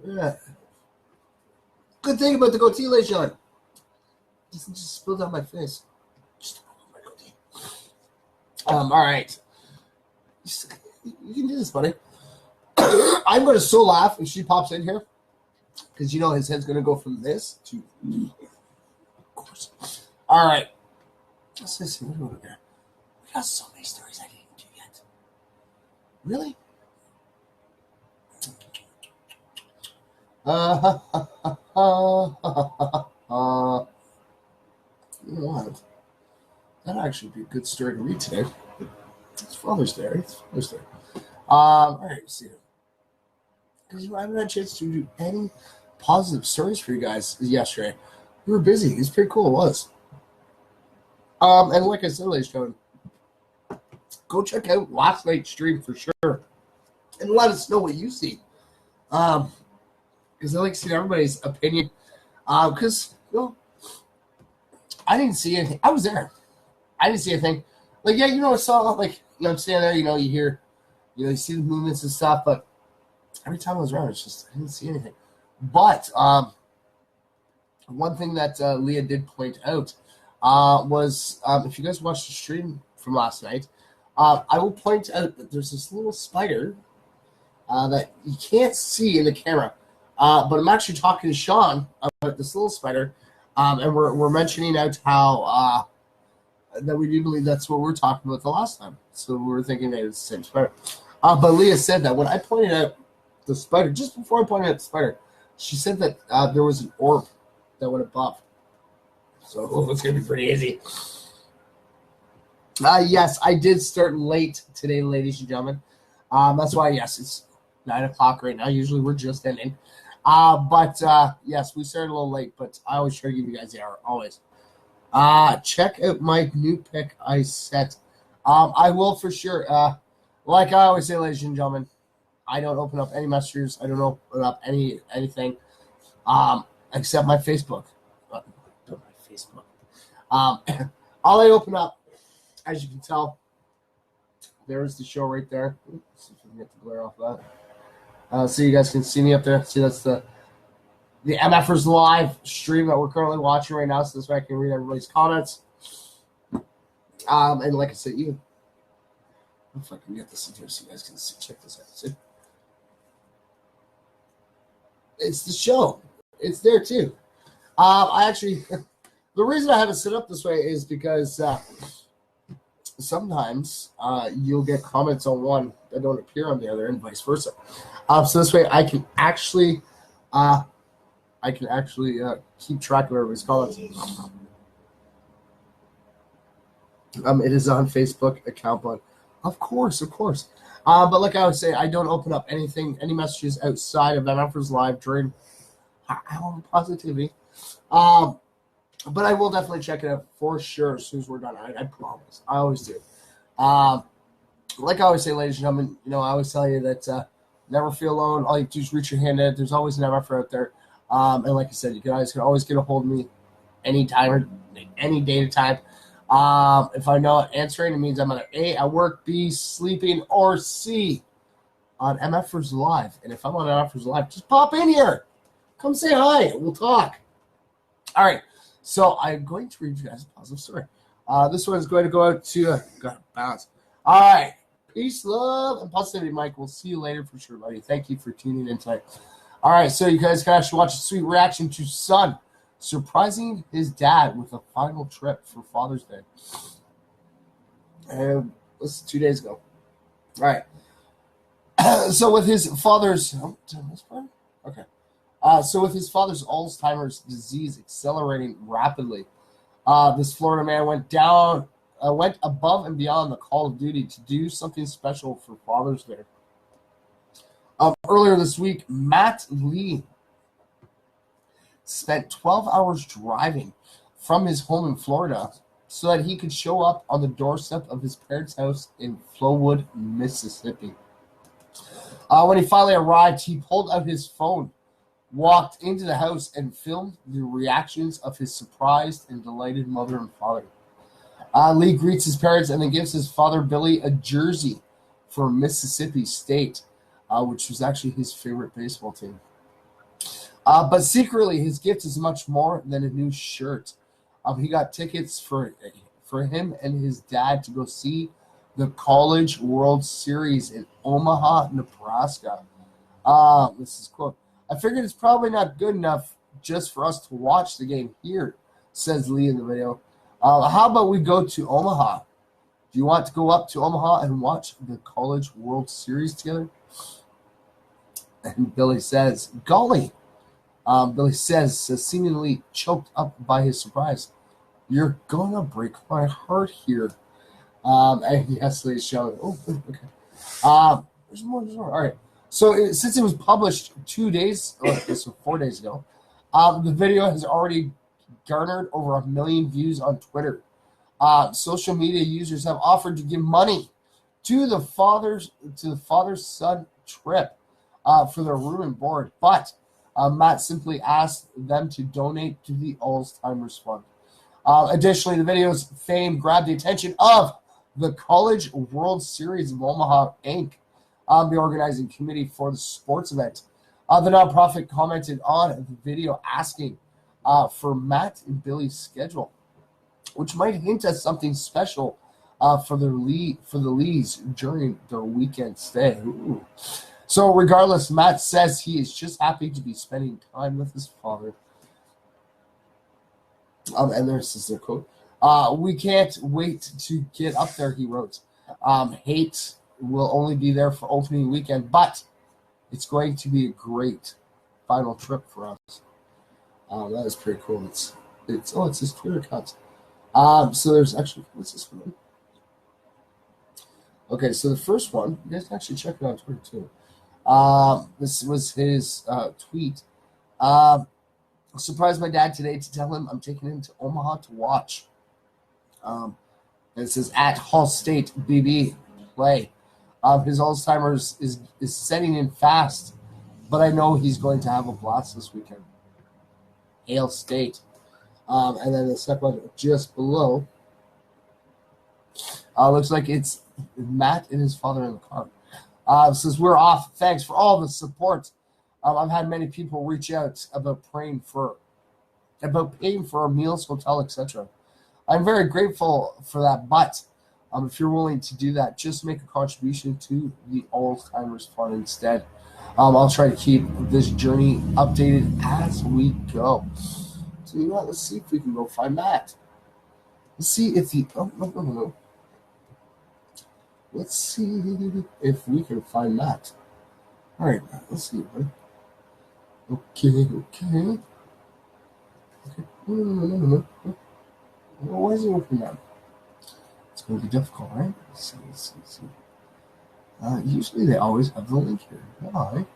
Yeah. Good thing about the goatee, ladies and gentlemen. Just spilled on my face. Just my goatee. All right. You can do this, buddy. I'm going to so laugh if she pops in here, because you know his head's going to go from this to. Of course. All right. Let's see. What over there? We got so many stories I didn't do yet. Really? You know what? That actually be a good story to read today. It's Father's Day, right? It's Father's Day. All right, let's see. Because I haven't had a chance to do any positive stories for you guys yesterday. We were busy. It was pretty cool. It was. And like I said, ladies and gentlemen, go check out last night's stream for sure, and let us know what you see. Because I like seeing everybody's opinion. Because I didn't see anything. I was there. I didn't see anything. Like, yeah, I saw, like, I'm standing there, you hear, you see the movements and stuff, but every time I was around, it's just, I didn't see anything. But one thing that Leah did point out was, if you guys watched the stream from last night, I will point out that there's this little spider that you can't see in the camera. But I'm actually talking to Sean about this little spider, and we're mentioning out how that we do believe that's what we were talking about the last time. So we were thinking that it's the same spider. But Leah said that when I pointed out the spider, just before I pointed out the spider, she said that there was an orb that went above. So it's going to be pretty easy. Yes, I did start late today, ladies and gentlemen. That's why, yes, it's 9 o'clock right now. Usually we're just ending. But yes, we started a little late, but I always try to give you guys the hour, always. Check out my new pick I set. I will for sure. Like I always say, ladies and gentlemen, I don't open up any messages. I don't open up anything, except my Facebook. Not my Facebook. All I open up, as you can tell, there's the show right there. Let's see if we can get the glare off that. So you guys can see me up there. See, that's the MFers live stream that we're currently watching right now. So this way I can read everybody's comments. And like I said, even if I can get this in here so you guys can see, check this out. See? It's the show. It's there too. I actually, the reason I have it set up this way is because sometimes you'll get comments on one that don't appear on the other, and vice versa. So this way, I can actually keep track of everybody's comments. It is on Facebook account, but of course. But like I would say, I don't open up any messages outside of MFers Live during Hour of Positivity. But I will definitely check it out for sure as soon as we're done. I promise. I always do. Like I always say, ladies and gentlemen, I always tell you that never feel alone. All you do is reach your hand out. There's always an MFer out there. And like I said, you guys can always get a hold of me anytime or any day to time. If I'm not answering, it means I'm either A, at work, B, sleeping, or C, on MFers Live. And if I'm on MFers Live, just pop in here. Come say hi. We'll talk. All right. So I'm going to read you guys a positive story. This one is going to go out to got bounce. All right. Peace, love, and positivity, Mike. We'll see you later for sure, buddy. Thank you for tuning in tonight. All right. So you guys can actually watch a sweet reaction to son surprising his dad with a final trip for Father's Day. And this is 2 days ago. All right. So with his father's okay. So with his father's Alzheimer's disease accelerating rapidly, this Florida man went above and beyond the call of duty to do something special for Father's Day. Earlier this week, Matt Lee spent 12 hours driving from his home in Florida so that he could show up on the doorstep of his parents' house in Flowood, Mississippi. When he finally arrived, he pulled out his phone, walked into the house, and filmed the reactions of his surprised and delighted mother and father. Lee greets his parents and then gives his father, Billy, a jersey for Mississippi State, which was actually his favorite baseball team. But secretly, his gift is much more than a new shirt. He got tickets for him and his dad to go see the College World Series in Omaha, Nebraska. This is quote. I figured it's probably not good enough just for us to watch the game here, says Lee in the video. How about we go to Omaha? Do you want to go up to Omaha and watch the College World Series together? And Billy says, golly. Billy says, seemingly choked up by his surprise. You're gonna break my heart here. And yes, ladies and gentlemen. Oh, okay. There's more. All right. So since it was published 4 days ago, the video has already garnered over 1 million views on Twitter. Social media users have offered to give money to the father's son trip for their room and board, but Matt simply asked them to donate to the Alzheimer's Fund. Additionally, the video's fame grabbed the attention of the College World Series of Omaha, Inc., the organizing committee for the sports event. The nonprofit commented on the video asking for Matt and Billy's schedule, which might hint at something special for the Lees during their weekend stay. Ooh. So regardless, Matt says he is just happy to be spending time with his father. And this is their quote. We can't wait to get up there, he wrote. Hate will only be there for opening weekend, but it's going to be a great final trip for us. That is pretty cool. It's his Twitter account. So there's actually, what's this one? Okay, so the first one, you guys can actually check it out on Twitter too. This was his tweet. Surprised my dad today to tell him I'm taking him to Omaha to watch. And it says at Hall State BB play. His Alzheimer's is setting in fast, but I know he's going to have a blast this weekend. Hale State. And then the second one just below looks like it's Matt and his father in the car. Says, we're off. Thanks for all the support. I've had many people reach out about paying for our meals, hotel, etc. I'm very grateful for that, but if you're willing to do that, just make a contribution to the Alzheimer's Fund instead. I'll try to keep this journey updated as we go. So you know what? Let's see if we can go find Matt. Let's see if the no. Let's see if we can find Matt. All right, let's see. Okay. No. Why is it working now? It's going to be difficult, right? Let's see. Usually they always have the link here. Why?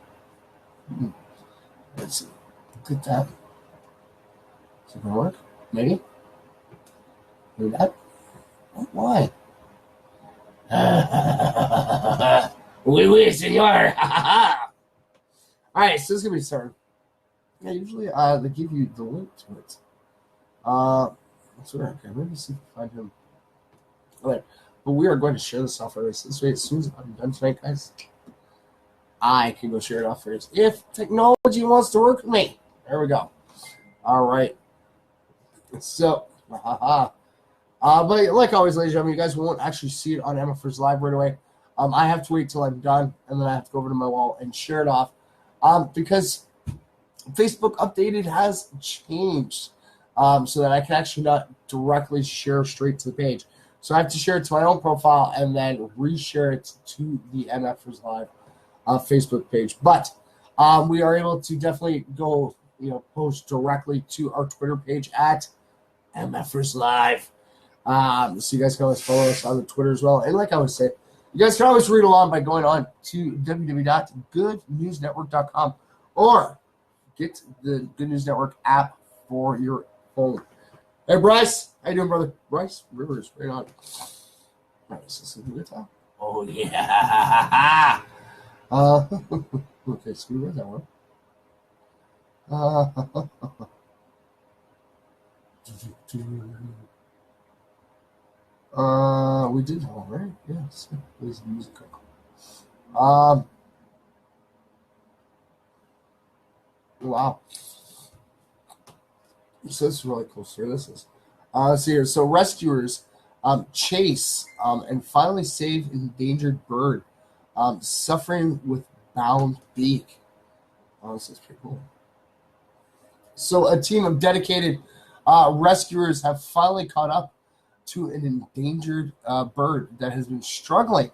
Let's see. Look at that. Is it going to work? Maybe? Maybe that? Why? Oui, senor. All right, so this is going to be started. Yeah, usually they give you the link to it. That's weird. Okay, let me see if I find him. All right, but we are going to share the software. This way, as soon as I'm done tonight, guys, I can go share it off first. If technology wants to work with me. There we go. All right. So, but like always, ladies and gentlemen, you guys won't actually see it on MFers Live right away. I have to wait till I'm done, and then I have to go over to my wall and share it off because Facebook updated has changed so that I can actually not directly share straight to the page. So I have to share it to my own profile and then reshare it to the MFers Live Facebook page. But we are able to definitely go, post directly to our Twitter page at MFers Live. So you guys can always follow us on the Twitter as well. And like I always say, you guys can always read along by going on to www.goodnewsnetwork.com or get the Good News Network app for your phone. Hey, Bryce. How you doing, brother? Bryce Rivers, right on. Bryce, this is a good time. Oh, yeah. Okay, so we read that one. We did that one, right? Yes. There's the music. Wow. So this is really cool. So this is. Let's see here. So rescuers chase and finally save endangered bird suffering with bound beak. This is pretty cool. So a team of dedicated rescuers have finally caught up to an endangered bird that has been struggling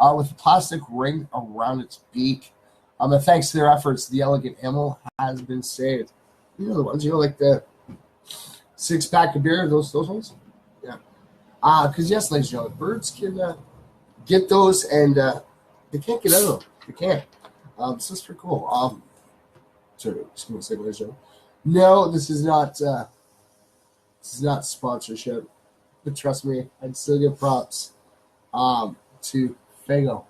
with a plastic ring around its beak. And thanks to their efforts, the elegant animal has been saved. You know the ones, like the 6-pack of beer, those ones? Yeah. Because yes, ladies and gentlemen, birds can get those and they can't get out of them. They can't. So it's pretty cool. Sorry, just going to say, ladies and gentlemen. No, this is not sponsorship. But trust me, I'd still give props to Fago.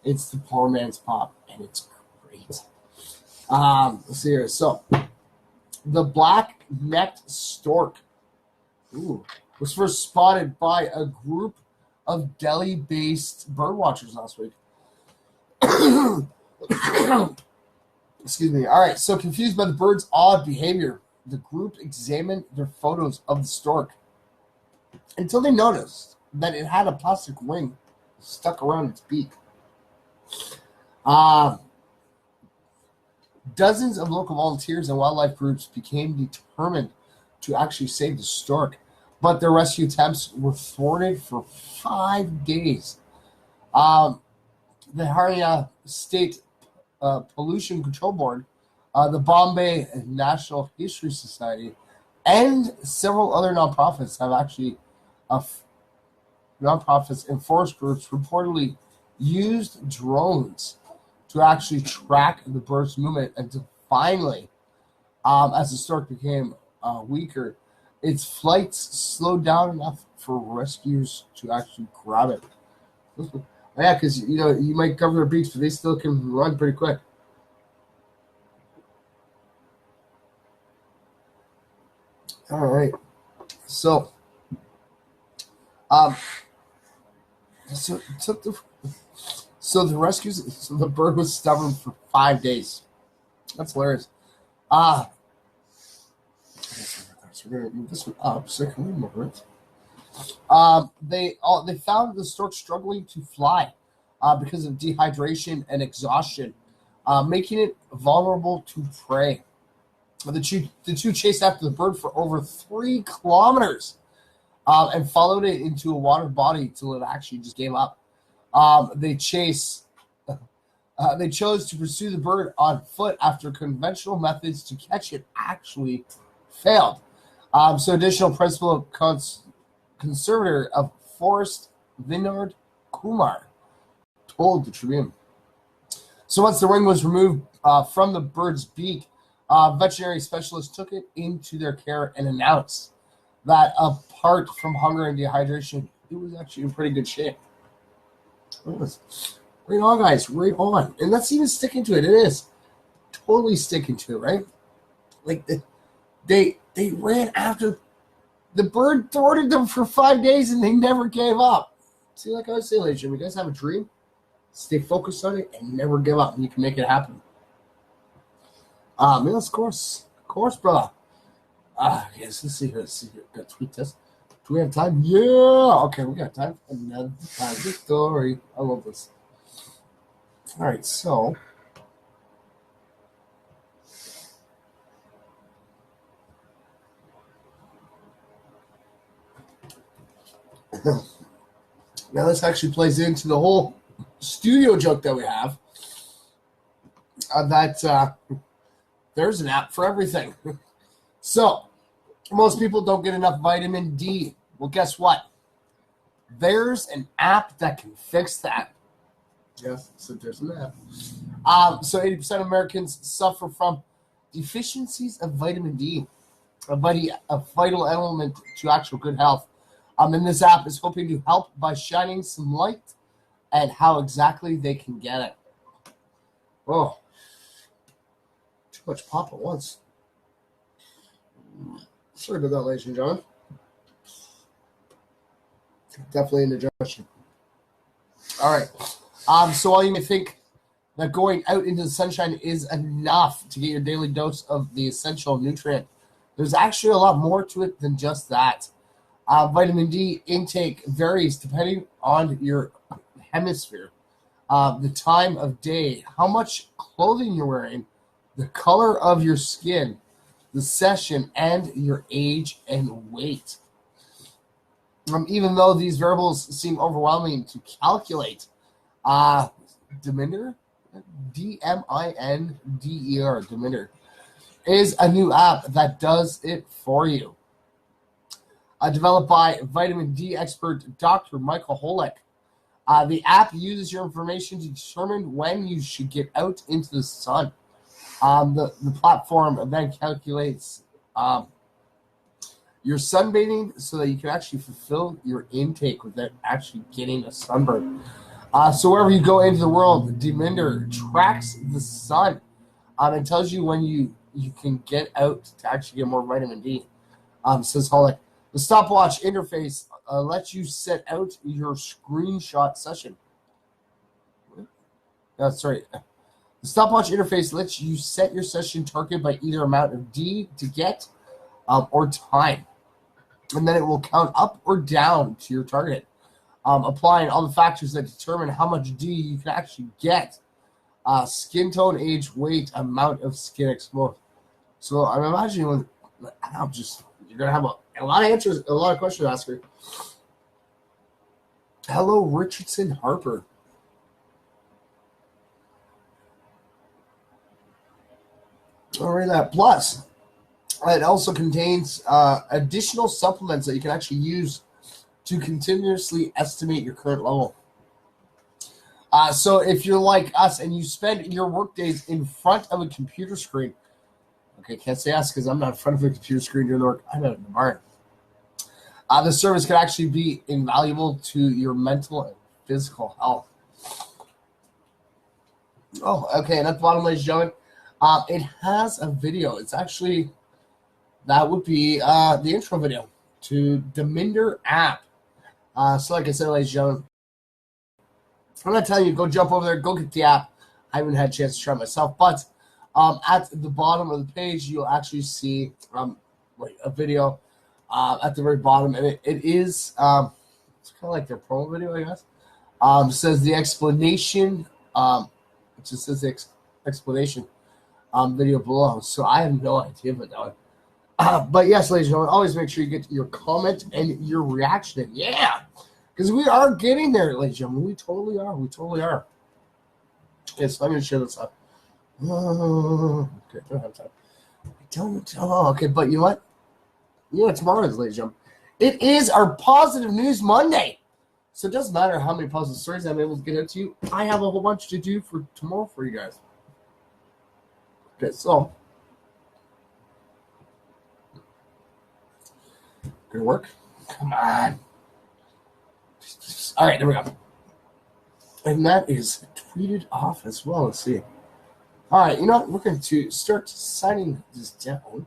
It's the poor man's pop, and it's great. Let's see here. So, the black-necked stork was first spotted by a group of Delhi-based birdwatchers last week. Excuse me. All right, so confused by the bird's odd behavior, the group examined their photos of the stork until they noticed that it had a plastic ring stuck around its beak. Dozens of local volunteers and wildlife groups became determined to actually save the stork, but their rescue attempts were thwarted for 5 days. The Haryana State Pollution Control Board, the Bombay National History Society, and several other nonprofits have actually nonprofits and forest groups reportedly used drones to actually track the bird's movement until finally, as the stork became weaker, its flights slowed down enough for rescuers to actually grab it. Yeah, because you might cover their beaks, but they still can run pretty quick. All right, so the rescues. So the bird was stubborn for 5 days. That's hilarious. So we're gonna move this one up so I can remove it. They found the stork struggling to fly because of dehydration and exhaustion, making it vulnerable to prey. The two chased after the bird for over 3 kilometers and followed it into a water body till it actually just gave up. They chose to pursue the bird on foot after conventional methods to catch it actually failed. So additional principal conservator of Forest Vinod Kumar told the Tribune. So once the ring was removed from the bird's beak, veterinary specialists took it into their care and announced that apart from hunger and dehydration, it was actually in pretty good shape. Right on, guys. Right on. And that's even sticking to it. It is totally sticking to it, right? Like they ran after the bird, thwarted them for 5 days, and they never gave up. See, like I was saying, ladies and gentlemen, you guys have a dream, stay focused on it, and never give up, and you can make it happen. Yes, of course, brother. Yes, let's see here. Got tweet test. Do we have time? Yeah. Okay, we got time for another positive story. I love this. All right, so now this actually plays into the whole studio joke that we have. That there's an app for everything. So most people don't get enough vitamin D. Well, guess what? There's an app that can fix that. Yes, so there's an app. So 80% of Americans suffer from deficiencies of vitamin D, a vital element to actual good health. And this app is hoping to help by shining some light at how exactly they can get it. Oh, too much pop at once. Sorry about that, ladies and gentlemen. Definitely indigestion. All right. So while you may think that going out into the sunshine is enough to get your daily dose of the essential nutrient, there's actually a lot more to it than just that. Vitamin D intake varies depending on your hemisphere, the time of day, how much clothing you're wearing, the color of your skin, the session, and your age and weight. Even though these variables seem overwhelming to calculate, Diminder, Dminder, Diminder, is a new app that does it for you. Developed by vitamin D expert Dr. Michael Holick. The app uses your information to determine when you should get out into the sun. The platform then calculates your sunbathing so that you can actually fulfill your intake without actually getting a sunburn. So wherever you go into the world, Deminder tracks the sun and tells you when you can get out to actually get more vitamin D. Says Holick. The stopwatch interface lets you set out your screenshot session. The stopwatch interface lets you set your session target by either amount of D to get or time. And then it will count up or down to your target, applying all the factors that determine how much D you can actually get. Skin tone, age, weight, amount of skin exposed. So I'm imagining you're going to have a lot of answers, a lot of questions to ask her. Hello, Richardson Harper. All right, that. Plus, it also contains additional supplements that you can actually use to continuously estimate your current level. So if you're like us and you spend your work days in front of a computer screen, okay, can't say us because I'm not in front of a computer screen during the work. I'm out in the barn. The service can actually be invaluable to your mental and physical health. Oh, okay, and at the bottom, ladies and gentlemen, it has a video. It's actually, that would be the intro video to Deminder app. So like I said, ladies and gentlemen, I'm not telling you, go jump over there, go get the app. I haven't had a chance to try it myself, but at the bottom of the page, you'll actually see a video at the very bottom, and it is it's kind of like their promo video, I guess. Says the explanation, it just says the explanation video below. So I have no idea about that one. But yes, ladies and gentlemen, always make sure you get your comment and your reaction in. Yeah, because we are getting there, ladies and gentlemen. We totally are. We totally are. Okay, so I'm going to share this up. Okay, don't have time. I don't. Oh, okay, but you know what? You know what tomorrow is, ladies and gentlemen? It is our Positive News Monday. So it doesn't matter how many positive stories I'm able to get out to you. I have a whole bunch to do for tomorrow for you guys. Okay, so. Gonna work? Come on. All right, there we go. And that is tweeted off as well. Let's see. All right, you know what? We're going to start signing this down.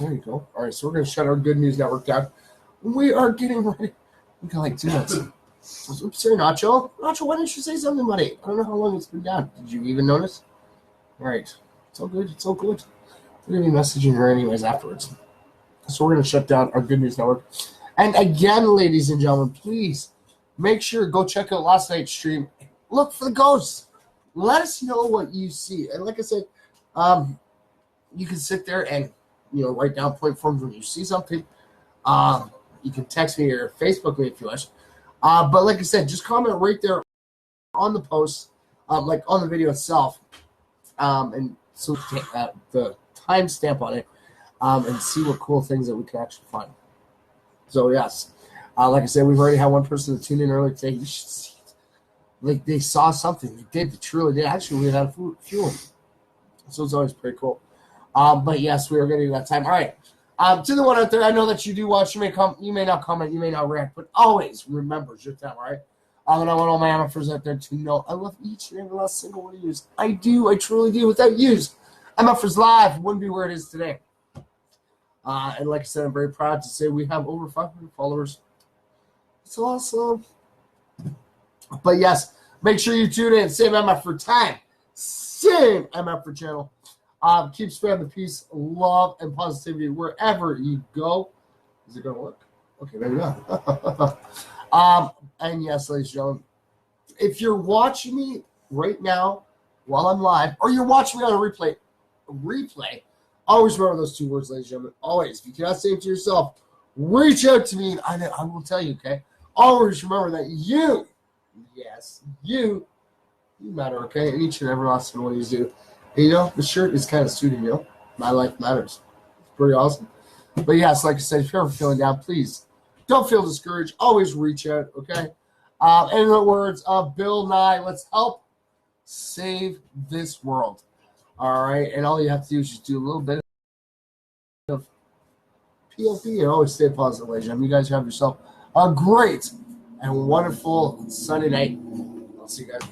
There you go. All right, so we're going to shut our Good News Network down. We are getting ready. We got like 2 minutes. Oops, sorry, Nacho. Nacho, why didn't you say something, buddy? I don't know how long it's been down. Did you even notice? All right. It's all good. It's all good. We're going to be messaging her anyways afterwards. So we're going to shut down our Good News Network. And again, ladies and gentlemen, please make sure go check out last night's stream. Look for the ghosts. Let us know what you see. And like I said, you can sit there and write down point forms when you see something. You can text me or Facebook me if you wish. But like I said, just comment right there on the post, like on the video itself, and so the timestamp on it, and see what cool things that we can actually find. So yes, like I said, we've already had one person that tuned in earlier today. You should see it. Like they saw something. They did. They truly did. Actually, we had a few. So it's always pretty cool. But yes, we are getting to that time. All right. To the one out there, I know that you do watch. You may not comment, you may not react, but always remember it's your time, all right? And I want all my MFers out there to know I love each and every last single one of you. I do. I truly do. Without yous, MFers Live wouldn't be where it is today. And like I said, I'm very proud to say we have over 500 followers. It's awesome. But yes, make sure you tune in. Same MF for time. Same MF for channel. Keep spreading the peace, love, and positivity wherever you go. Is it going to work? Okay, there we go. And yes, ladies and gentlemen, if you're watching me right now while I'm live, or you're watching me on a replay, always remember those 2 words, ladies and gentlemen. Always. If you cannot say it to yourself, reach out to me, and I will tell you, okay? Always remember that you matter, okay? And each and every last one of you do. And, the shirt is kind of suiting you. My life matters. It's pretty awesome. But yes, like I said, if you're ever feeling down, please don't feel discouraged. Always reach out, okay? And in the words of Bill Nye, let's help save this world. All right? And all you have to do is just do a little bit of POP and always stay positive, ladies and gentlemen. You guys have yourself a great and wonderful Sunday night. I'll see you guys.